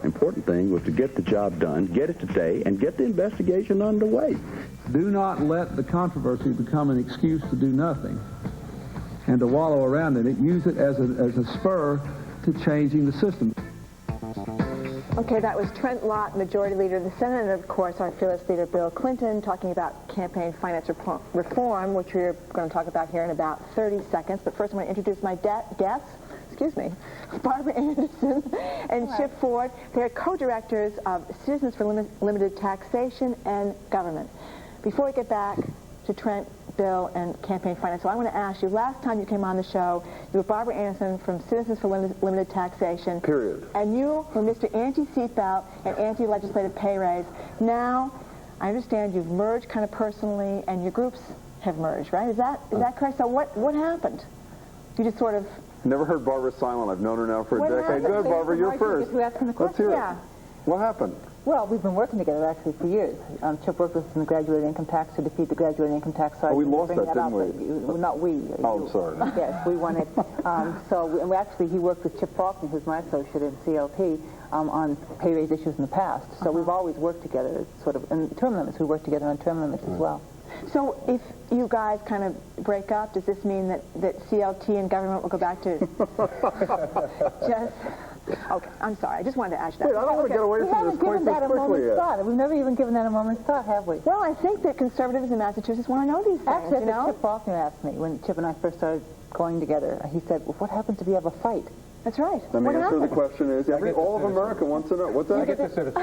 important thing was to get the job done, get it today, and get the investigation underway. Do not let the controversy become an excuse to do nothing and to wallow around in it. Use it as a spur to changing the system. Okay, that was Trent Lott, Majority Leader of the Senate, and of course our fearless leader Bill Clinton talking about campaign finance reform, which we're going to talk about here in about 30 seconds. But first I want to introduce my guests. Excuse me, Barbara Anderson and Chip Ford. They're co-directors of Citizens for Limited Taxation and Government. Before we get back to Trent, Bill, and campaign finance, so I want to ask you, last time you came on the show, you were Barbara Anderson from Citizens for Limited Taxation. Period. And you were Mr. Anti-Seatbelt and Anti-Legislative Pay Raise. Now, I understand you've merged kind of personally, and your groups have merged, right? Is that correct? So what happened? You just sort of... Never heard Barbara silent. I've known her now for a decade. Happened? Good, Barbara, you're first. Let's hear it. Yeah. What happened? Well, we've been working together actually for years. Chip worked with us in the graduated income tax to defeat the graduated income tax. Oh, we lost that, didn't we? Not we. Oh, sorry. Yes, we won it. Actually, he worked with Chip Faulkner, who's my associate in CLP, on pay raise issues in the past. So we've always worked together, sort of, in term limits. We work together on term limits as well. So if you guys kind of break up, does this mean that CLT and government will go back to just... Okay, I'm sorry. I just wanted to ask that. Wait, I don't want to get away from this point this quickly yet. We've never even given that a moment's thought, have we? Well, I think that conservatives in Massachusetts want to know these things, actually, you know? Chip Faulkner asked me when Chip and I first started going together. He said, well, what happens if you have a fight? That's right. Let me answer the question is, all of America wants to know. What's that? I get the citizen.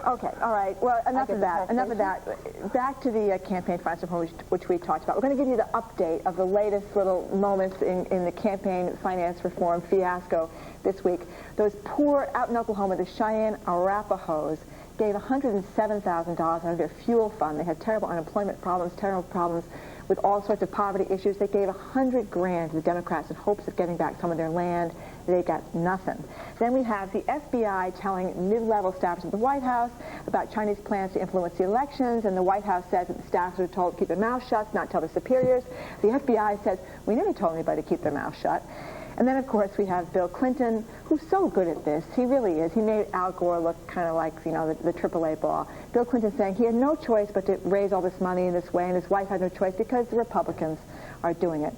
Okay, all right. Well, enough of that. Enough of that. Back to the campaign finance reform, which we talked about. We're going to give you the update of the latest little moments in the campaign finance reform fiasco this week. Those poor, out in Oklahoma, the Cheyenne Arapahoes gave $107,000 out of their fuel fund. They had terrible unemployment problems, terrible problems with all sorts of poverty issues. They gave $100,000 to the Democrats in hopes of getting back some of their land. They got nothing. Then we have the FBI telling mid-level staffers at the White House about Chinese plans to influence the elections, and the White House says that the staffers are told to keep their mouths shut, not tell their superiors. The FBI says, we never told anybody to keep their mouths shut. And then, of course, we have Bill Clinton, who's so good at this. He really is. He made Al Gore look kind of like, you know, the AAA ball. Bill Clinton saying he had no choice but to raise all this money in this way, and his wife had no choice because the Republicans are doing it.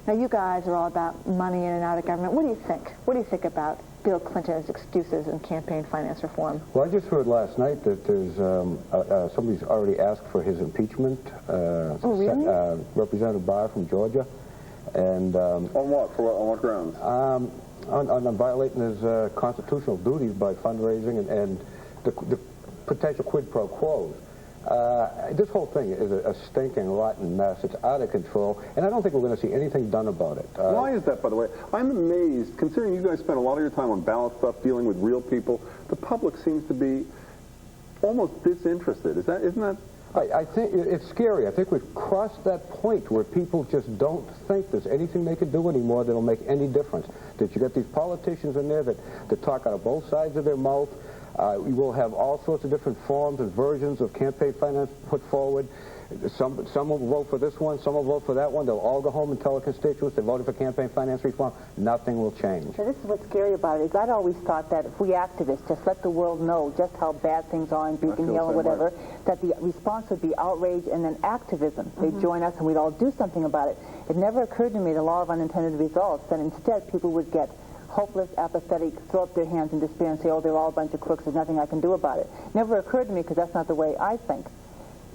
Now, you guys are all about money in and out of government. What do you think? What do you think about Bill Clinton's excuses in campaign finance reform? Well, I just heard last night that there's somebody's already asked for his impeachment. Oh, really? Representative Barr from Georgia. And on what? On what grounds? On violating his constitutional duties by fundraising and the potential quid pro quos. This whole thing is a stinking, rotten mess. It's out of control, and I don't think we're going to see anything done about it. Why is that, by the way? I'm amazed, considering you guys spend a lot of your time on ballot stuff, dealing with real people. The public seems to be almost disinterested. Isn't that? I think it's scary. I think we've crossed that point where people just don't think there's anything they can do anymore that'll make any difference. That you got these politicians in there that talk out of both sides of their mouth. We will have all sorts of different forms and versions of campaign finance put forward. Some will vote for this one, some will vote for that one. They'll all go home and tell their constituents they voted for campaign finance reform. Nothing will change. So this is what's scary about it, is I'd always thought that if we activists just let the world know just how bad things are in Beacon Hill or whatever, that the response would be outrage and then activism. They'd join us and we'd all do something about it. It never occurred to me, the law of unintended results, that instead people would get hopeless, apathetic, throw up their hands in despair and say, oh, they're all a bunch of crooks, there's nothing I can do about it. Never occurred to me because that's not the way I think.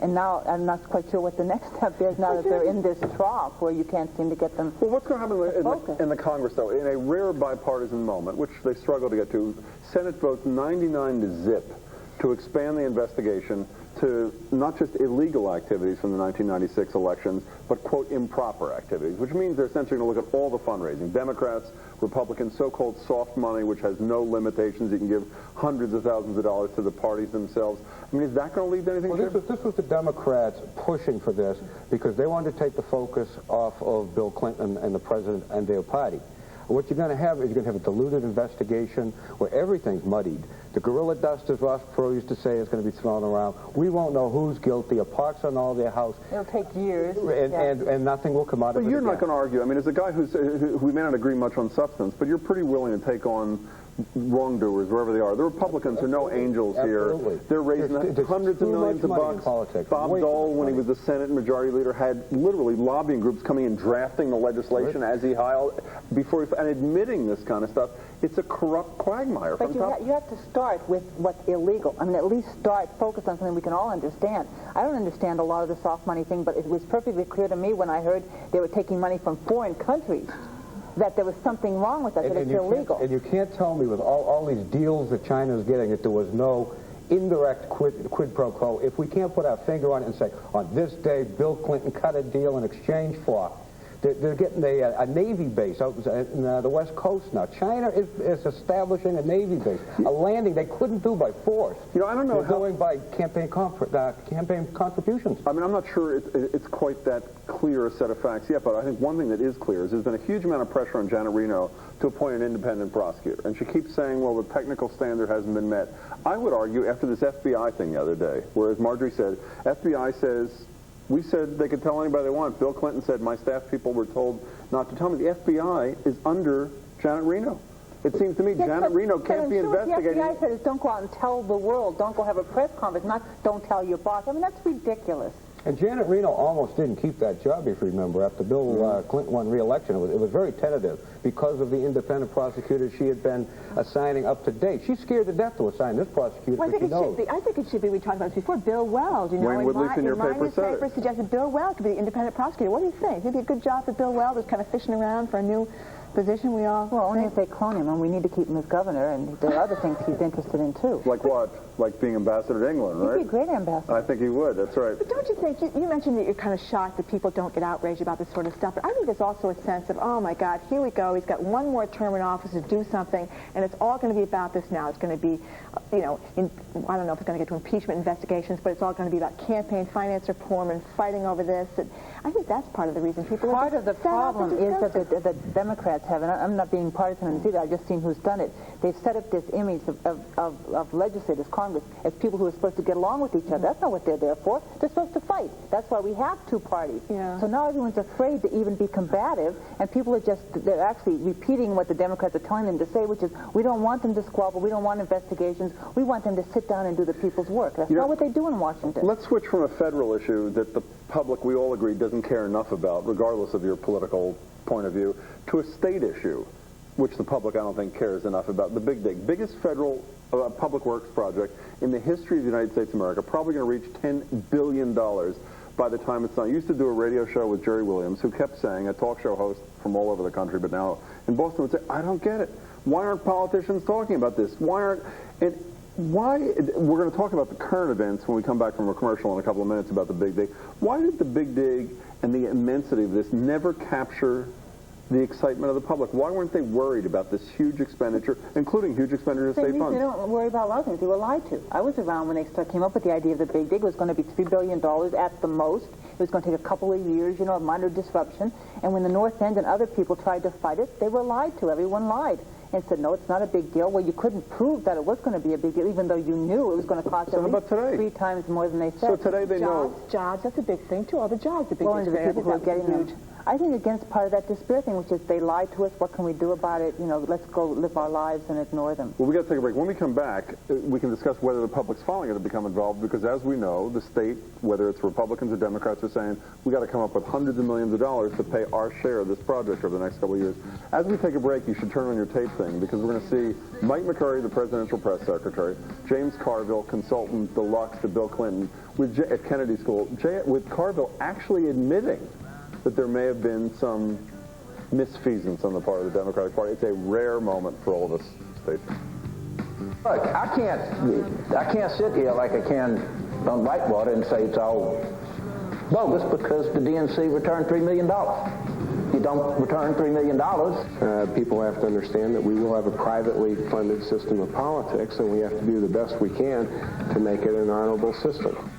And now I'm not quite sure what the next step is now that they're in this trough where you can't seem to get them. Well, what's going to happen in the Congress, though, in a rare bipartisan moment, which they struggle to get to, Senate votes 99 to zip to expand the investigation to not just illegal activities from the 1996 elections, but, quote, improper activities, which means they're essentially going to look at all the fundraising. Democrats, Republicans, so-called soft money, which has no limitations. You can give hundreds of thousands of dollars to the parties themselves. I mean, is that going to lead to anything? Well, this was the Democrats pushing for this because they wanted to take the focus off of Bill Clinton and the president and their party. What you're going to have is you're going to have a diluted investigation where everything's muddied. The gorilla dust, as Ross Perot used to say, is going to be thrown around. We won't know who's guilty. A park's on all their house. It'll take years. And nothing will come out of it. But you're again. not going to argue. I mean, as a guy who we may not agree much on substance, but you're pretty willing to take on wrongdoers, wherever they are. The Republicans are no angels Absolutely. here. They're raising hundreds of millions of bucks. Bob Dole, when he was the Senate Majority Leader, had literally lobbying groups coming in, drafting the legislation as he filed, and admitting this kind of stuff. It's a corrupt quagmire. But you have to start with what's illegal. I mean, at least focus on something we can all understand. I don't understand a lot of the soft money thing, but it was perfectly clear to me when I heard they were taking money from foreign countries that there was something wrong with that, that it's illegal. And you can't tell me with all these deals that China is getting that there was no indirect quid pro quo. If we can't put our finger on it and say, on this day, Bill Clinton cut a deal in exchange for, they're getting a Navy base out in the West Coast now. China is establishing a Navy base, a landing they couldn't do by force. You know, I don't know They're going by campaign contributions. I mean, I'm not sure it's quite that clear a set of facts yet, but I think one thing that is clear is there's been a huge amount of pressure on Janet Reno to appoint an independent prosecutor. And she keeps saying, well, the technical standard hasn't been met. I would argue after this FBI thing the other day, where, as Marjorie said, FBI says, we said they could tell anybody they want. Bill Clinton said my staff people were told not to tell me. The FBI is under Janet Reno. It seems to me Janet Reno can't be investigating. What the FBI said is don't go out and tell the world. Don't go have a press conference. Not don't tell your boss. I mean, that's ridiculous. And Janet Reno almost didn't keep that job, if you remember, after Bill Clinton won re-election. It was very tentative because of the independent prosecutor she had been assigning up to date. She's scared to death to assign this prosecutor. Well, I think it should be. We talked about this before. Bill Wells, you know, Wayne Woodley in your paper suggested Bill Wells could be the independent prosecutor. What do you think? It'd be a good job for Bill Wells, who's kind of fishing around for a new position. Well, only if they clone him, and we need to keep him as governor, and there are other things he's interested in too. Like what? Like being ambassador to England, right? He'd be a great ambassador. I think he would. That's right. But don't you think, you mentioned that you're kind of shocked that people don't get outraged about this sort of stuff, but I think there's also a sense of, oh my God, here we go, he's got one more term in office to do something, and it's all going to be about this now. It's going to be, you know, I don't know if it's going to get to impeachment investigations, but it's all going to be about campaign finance reform and fighting over this. And I think that's part of the reason people are... Part of the problem is that the Democrats have, and I'm not being partisan in this either, I've just seen who's done it. They've set up this image of legislators, Congress, as people who are supposed to get along with each other. That's not what they're there for. They're supposed to fight. That's why we have two parties. Yeah. So now everyone's afraid to even be combative, and people are they're actually repeating what the Democrats are telling them to say, which is, we don't want them to squabble, we don't want investigations, we want them to sit down and do the people's work. That's not what they do in Washington. Let's switch from a federal issue that the public, we all agree, doesn't care enough about, regardless of your political point of view, to a state issue, which the public, I don't think, cares enough about. The Big Dig, biggest federal public works project in the history of the United States of America, probably going to reach $10 billion by the time it's done. I used to do a radio show with Jerry Williams, who kept saying, a talk show host from all over the country, but now in Boston, would say, I don't get it. Why aren't politicians talking about this? We're going to talk about the current events when we come back from a commercial in a couple of minutes about the Big Dig. Why did the Big Dig and the immensity of this never capture the excitement of the public? Why weren't they worried about this huge expenditure, including huge expenditure of state funds? They don't worry about a lot of things. They were lied to. I was around when they came up with the idea of the Big Dig. It was going to be $3 billion at the most. It was going to take a couple of years, you know, of minor disruption. And when the North End and other people tried to fight it, they were lied to. Everyone lied and said, no, it's not a big deal. Well, you couldn't prove that it was going to be a big deal, even though you knew it was going to cost at least 3 times more than they said. So today they know. Jobs, that's a big thing, too. All the jobs are big. Well, and the people who are getting them. I think against part of that despair thing, which is they lied to us. What can we do about it? You know, let's go live our lives and ignore them. Well, we got to take a break. When we come back, we can discuss whether the public's finally going to become involved, because as we know, the state, whether it's Republicans or Democrats, are saying we got to come up with hundreds of millions of dollars to pay our share of this project over the next couple of years. As we take a break, you should turn on your tape thing, because we're going to see Mike McCurry, the presidential press secretary, James Carville, consultant deluxe to Bill Clinton at Kennedy School, with Carville actually admitting that there may have been some misfeasance on the part of the Democratic Party. It's a rare moment for all of us. Stay tuned. Look, I can't sit here like I can on Whitewater and say it's all bogus because the DNC returned $3 million. You don't return $3 million. People have to understand that we will have a privately funded system of politics, and we have to do the best we can to make it an honorable system.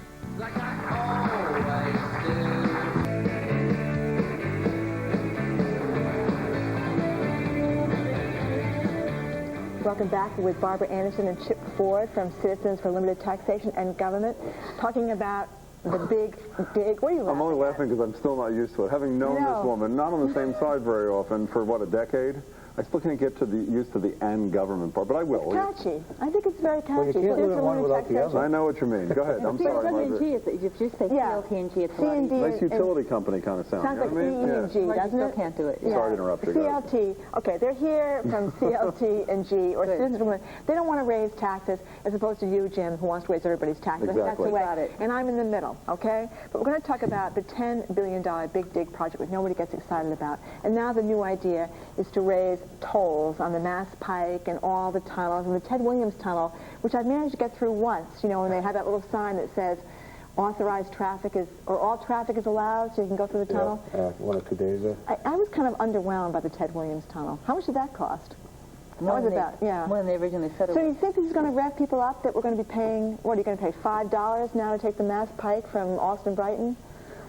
Welcome back with Barbara Anderson and Chip Ford from Citizens for Limited Taxation and Government, talking about the Big Dig. What are you laughing I'm only laughing because I'm still not used to it. Having known this woman, not on the same side very often, for, what, a decade? I still can't get to the used to the "and government" part, but I will. It's catchy. I think it's very catchy. Well, you can't There's limit a one limit without the taxation. other. I know what you mean. Go ahead. I'm sorry, Margaret. If you just say Yeah. CLT and G, it's a lot C&D easier. Nice utility company kind of sound. Sounds You like know what I mean? E&G, Right, you doesn't still it? can't do it. Yeah. Sorry to interrupt you, guys. CLT. Okay, they're here from CLT and G, or citizens. They don't want to raise taxes, as opposed to you, Jim, who wants to raise everybody's taxes. Exactly. I think that's the way. Got it. And I'm in the middle, okay? But we're going to talk about the $10 billion Big Dig project, which nobody gets excited about. And now the new idea is to raise tolls on the Mass Pike and all the tunnels, and the Ted Williams Tunnel, which I've managed to get through once, you know, when they have that little sign that says authorized traffic is, or all traffic is allowed, so you can go through the tunnel. 1 or 2 days there. I was kind of underwhelmed by the Ted Williams Tunnel. How much did that cost? What was about? Yeah. More than they originally said it So was. you think this is going to rev people up, that we're going to be paying, what, are you going to pay $5 now to take the Mass Pike from Austin Brighton?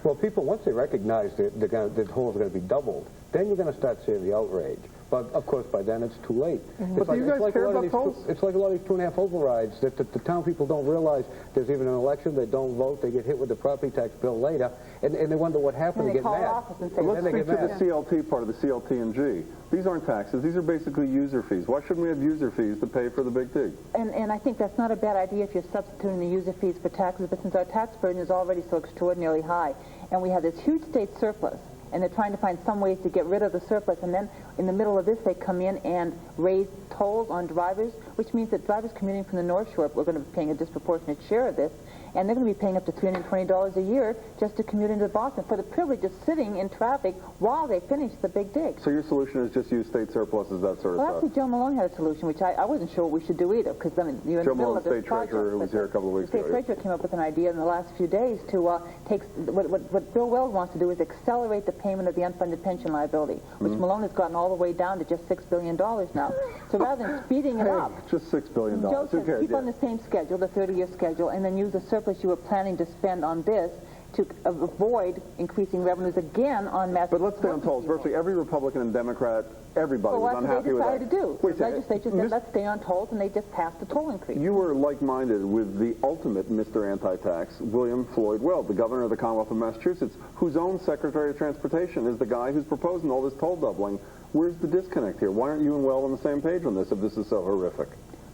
Well, people, once they recognize that the tolls are going to be doubled, then you're going to start seeing the outrage. But, of course, by then it's too late. But do you guys care about tolls? It's like a lot of these 2.5 overrides that the town people don't realize there's even an election, they don't vote, they get hit with the property tax bill later, and they wonder what happened, And they they get call mad. office and say, Let's Then they speak get to mad. the CLT part of the CLT and G. These aren't taxes. These are basically user fees. Why shouldn't we have user fees to pay for the Big Dig? And I think that's not a bad idea if you're substituting the user fees for taxes, but since our tax burden is already so extraordinarily high, and we have this huge state surplus, and they're trying to find some ways to get rid of the surplus, and then in the middle of this they come in and raise tolls on drivers, which means that drivers commuting from the North Shore are going to be paying a disproportionate share of this, and they're going to be paying up to $320 a year just to commute into Boston for the privilege of sitting in traffic while they finish the Big Dig. So your solution is just use state surpluses, that sort of Well, stuff? actually, Joe Malone had a solution, which I wasn't sure what we should do either, because I mean, you're in Joe the middle Malone, of this state treasurer, who was project, here a couple of weeks the ago. state treasurer came up with an idea in the last few days to take what Bill Weld wants to do is accelerate the payment of the unfunded pension liability, which Malone has gotten all the way down to just $6 billion now. So rather than speeding it up, Just $6 billion. Joe Who says cares? keep on the same schedule, the 30-year schedule, and then use the surplus you were planning to spend on this to avoid increasing revenues again on mass. But let's stay on tolls. Virtually every Republican and Democrat, everybody Well, was that's what unhappy they with decided that. to do. Wait a The second. legislature said, let's stay on tolls, and they just passed the toll increase. You were like-minded with the ultimate Mr. Anti-Tax, William Floyd Weld, the governor of the Commonwealth of Massachusetts, whose own Secretary of Transportation is the guy who's proposing all this toll doubling. Where's the disconnect here? Why aren't you and Weld on the same page on this if this is so horrific?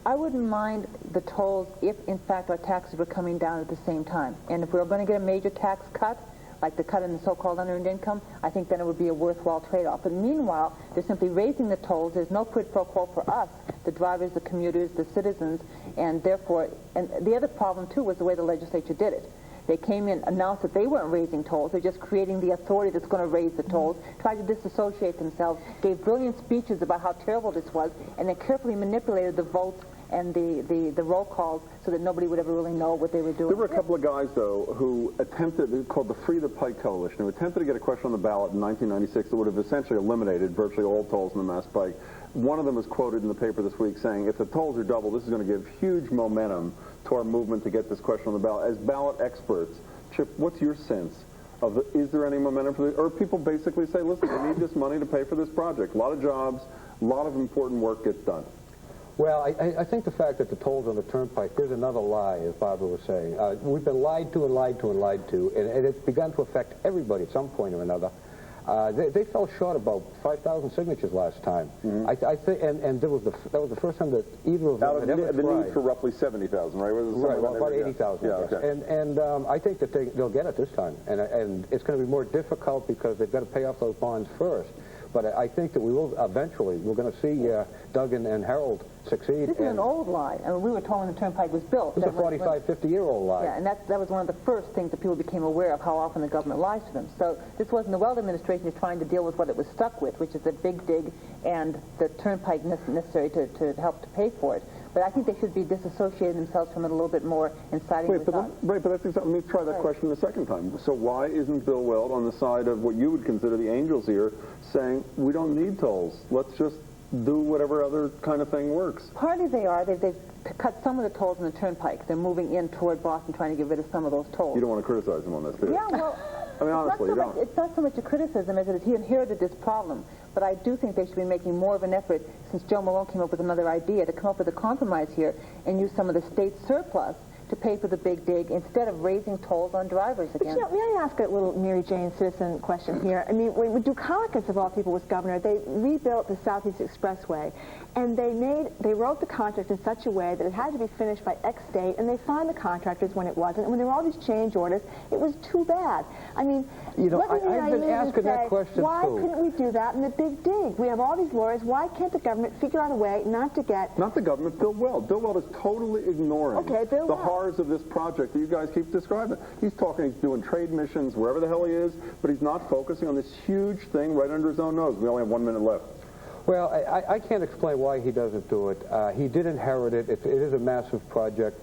I wouldn't mind the tolls if, in fact, our taxes were coming down at the same time. And if we were going to get a major tax cut, like the cut in the so-called unearned income, I think then it would be a worthwhile trade-off. But meanwhile, they're simply raising the tolls. There's no quid pro quo for us, the drivers, the commuters, the citizens, and therefore, and the other problem, too, was the way the legislature did it. They came in, announced that they weren't raising tolls. They're just creating the authority that's going to raise the tolls, tried to disassociate themselves, gave brilliant speeches about how terrible this was, and then carefully manipulated the votes and the roll calls so that nobody would ever really know what they were doing. There were a couple of guys, though, who attempted, called the Free the Pike Coalition, who attempted to get a question on the ballot in 1996 that would have essentially eliminated virtually all tolls in the Mass Pike. One of them was quoted in the paper this week saying, if the tolls are doubled, this is going to give huge momentum to our movement to get this question on the ballot. As ballot experts, Chip, what's your sense of is there any momentum for this? Or people basically say, listen, we need this money to pay for this project. A lot of jobs, a lot of important work gets done. Well, I think the fact that the tolls on the turnpike, there's another lie, as Barbara was saying. We've been lied to and lied to and lied to, and it's begun to affect everybody at some point or another. They fell short about 5,000 signatures last time. I think, and that was the first time that either of them had ever tried. The need for roughly 70,000, right? Right, about 80,000. Yeah, okay. And I think that they'll get it this time, and it's going to be more difficult because they've got to pay off those bonds first. But I think that we will eventually, we're going to see Doug and Harold succeed. This is an old lie. I mean, we were told when the turnpike was built. It's a 45, 50-year-old lie. Yeah, and that was one of the first things that people became aware of, how often the government lies to them. So this wasn't the Weld administration is trying to deal with what it was stuck with, which is the Big Dig and the turnpike necessary to help to pay for it. But I think they should be disassociating themselves from it a little bit more and siding with us. Right, but that's exactly, let me try that question a second time. So why isn't Bill Weld on the side of what you would consider the angels here, saying we don't need tolls, let's just do whatever other kind of thing works? Partly they are. They've cut some of the tolls in the turnpike. They're moving in toward Boston, trying to get rid of some of those tolls. You don't want to criticize him on this, do you? Yeah, well, I mean, honestly, you don't. It's not so much a criticism as that he inherited this problem. But I do think they should be making more of an effort, since Joe Malone came up with another idea, to come up with a compromise here and use some of the state surplus to pay for the big dig instead of raising tolls on drivers again. But, may I ask a little Mary Jane citizen question here? I mean, when Dukakis, of all people, was governor, they rebuilt the Southeast Expressway, and they wrote the contract in such a way that it had to be finished by X date, and they fined the contractors when it wasn't. And when there were all these change orders, it was too bad. I mean, I've been asking that question, why too. couldn't we do that in the big dig? We have all these lawyers. Why can't the government figure out a way not to get... Not the government, Bill Weld. Bill Weld is totally ignoring Bill the Weld. horrors of this project that you guys keep describing. He's doing trade missions wherever the hell he is, but he's not focusing on this huge thing right under his own nose. We only have 1 minute left. Well, I can't explain why he doesn't do it. He did inherit it. It is a massive project.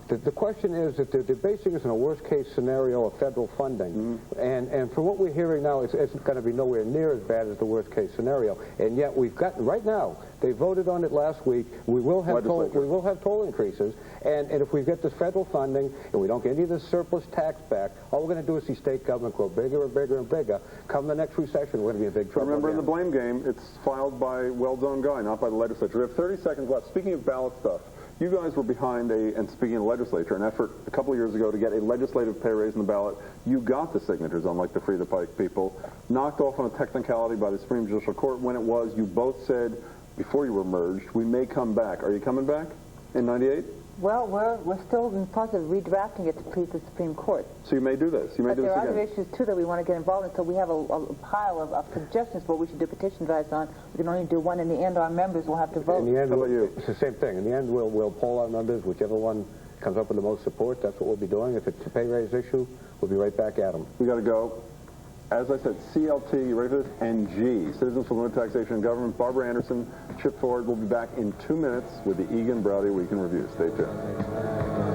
The question is that they're basing this in a worst-case scenario of federal funding. And from what we're hearing now, it's going to be nowhere near as bad as the worst-case scenario. And yet we've got, right now, they voted on it last week. We will have toll increases. And if we get this federal funding and we don't get any of this surplus tax back, all we're going to do is see state government grow bigger and bigger and bigger. Come the next recession, we're going to be in big trouble. Remember, again. in the blame game, it's filed by Weld's own guy, not by the legislature. We have 30 seconds left. Speaking of ballot stuff, you guys were behind and speaking of the legislature, an effort a couple of years ago to get a legislative pay raise in the ballot. You got the signatures, unlike the Free the Pike people. Knocked off on a technicality by the Supreme Judicial Court. When it was, you both said, before you were merged, we may come back. Are you coming back in 98? Well, we're still in the process of redrafting it to please the Supreme Court. So you may do this. You may do this again. But there are other issues, too, that we want to get involved in. So we have a pile of suggestions what we should do petition drives on. We can only do one. In the end, our members will have to vote. In the end, how about you? It's the same thing. In the end, we'll poll our members. Whichever one comes up with the most support, that's what we'll be doing. If it's a pay raise issue, we'll be right back at them. We got to go. As I said, CLT, you ready for this? NG, Citizens for Limited Taxation and Government. Barbara Anderson, Chip Ford will be back in 2 minutes with the Eagan Braude Week in Review. Stay tuned.